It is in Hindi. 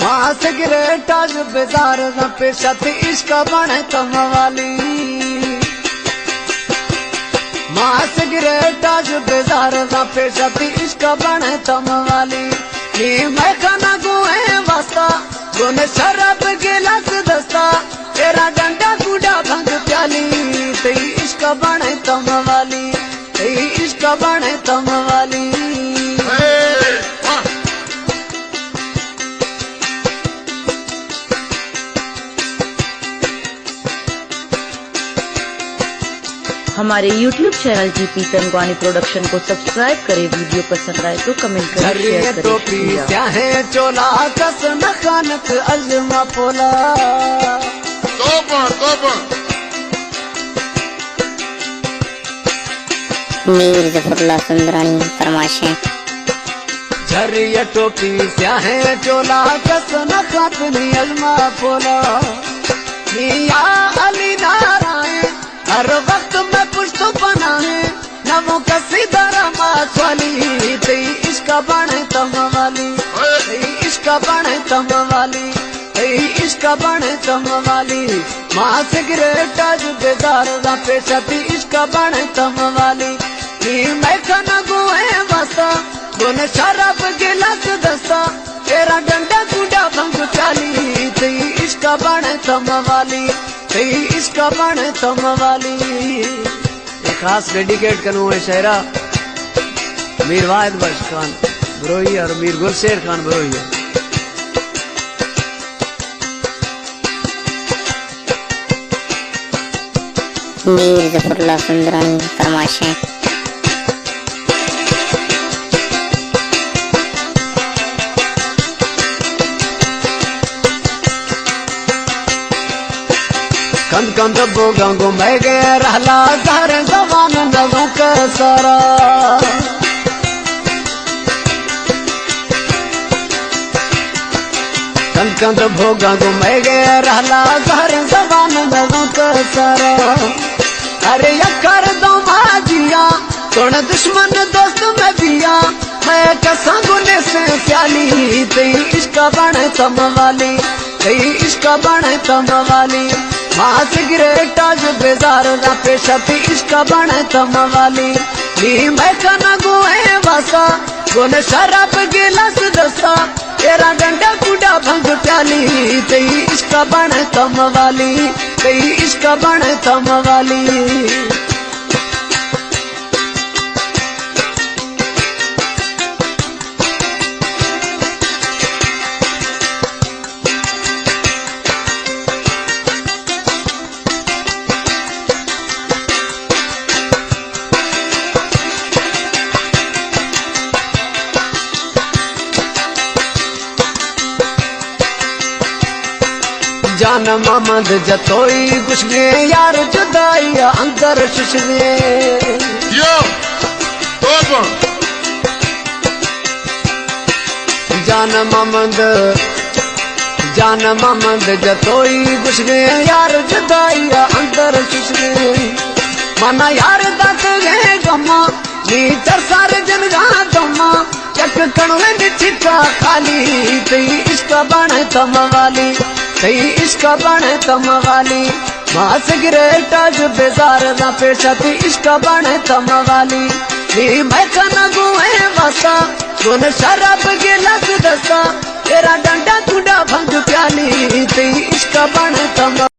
मां सिगरेट आज बेजार न पेशत इश्क बने तम वाली। मां सिगरेट आज बेजार न पेशत इश्क बने तम वाली। नी मैं खाना गुए वास्ता गुन शराब गिलास दस्ता तेरा डंडा गुडा भंग प्याली। तेरी इश्क बने तम वाली, तेरी इश्क बने तम वाली। हमारे YouTube चैनल जीपी तंगवानी प्रोडक्शन को सब्सक्राइब करें। वीडियो पसंद आए तो कमेंट करें, शेयर करें। चाहे चोला कस नखानत अजमा पोला मीर जफरुल्लाह सुंदरानी फरमाइशें। झरिया टोपी स्याहे चोला कस नखातनी अजमा पोला। मिया अली नारायण हर वक्त में पुष्टो बना है नमो कसी दरमा स्वाली। तेरी इश्क बने तम वाली, तेरी इश्क बने तम वाली, तेरी इश्क बने तम वाली। मां सिगरेट आज बेदार ना पेशती इश्क बने तम वाली। मैं खाना गुए वास्ता गुन शराब गिलास दस्ता तेरा डंडा गुडा भंग चाली। तेरी इश्क बने तम वाली, तेरी इश्क बने तम वाली। एक खास डेडिकेट करूँ है शायरा मीर वाहिद बख्श खान बरोही और मीर गुलशेर खान बरोही। मीर जफरुल्लाह सुंदरानी फरमाइशें। कंद कंद बोगा घुमाए गए रहला सारे जवान नजों का सारा। कंद कंद भोगा घुमाए गए रहला सारे जवान नजों का सारा। अरे यकर दो माजिया सुन दुश्मन दोस्त में बिया मैं कसा गुने से प्याली। तेरी इश्क बने तम वाली, तेरी इश्क बने तम वाली। मां सिगरेट आज बेजार ना पेशती इश्क बने तम वाली। नी मैं खाना गुए वासा गुन शराब गिलास दस्ता तेरा डंडा गुडा भंग प्याली। तेरी इश्क बने तम वाली, तेरी इश्क बने तम वाली। जान मोहम्मद जतोई गुस्से यार जुदाई अंदर शुशने। जान मोहम्मद जतोई गुस्से यार जुदाई अंदर शुशने। मना यार दत गए गमा नीचर सारे जन जहाँ दमा चक कणवे निचिका खाली। तेरी इश्क बने तम वाली, तेरी इश्क बने तम वाली। मां सिगरेट आज बेजार ना पेशती इश्क बने तम वाली। नी मैं खाना गुए वास्ता गुन शराब गिलास दस्ता तेरा डंडा गुडा भंग प्याली। तेरी इश्क बने तम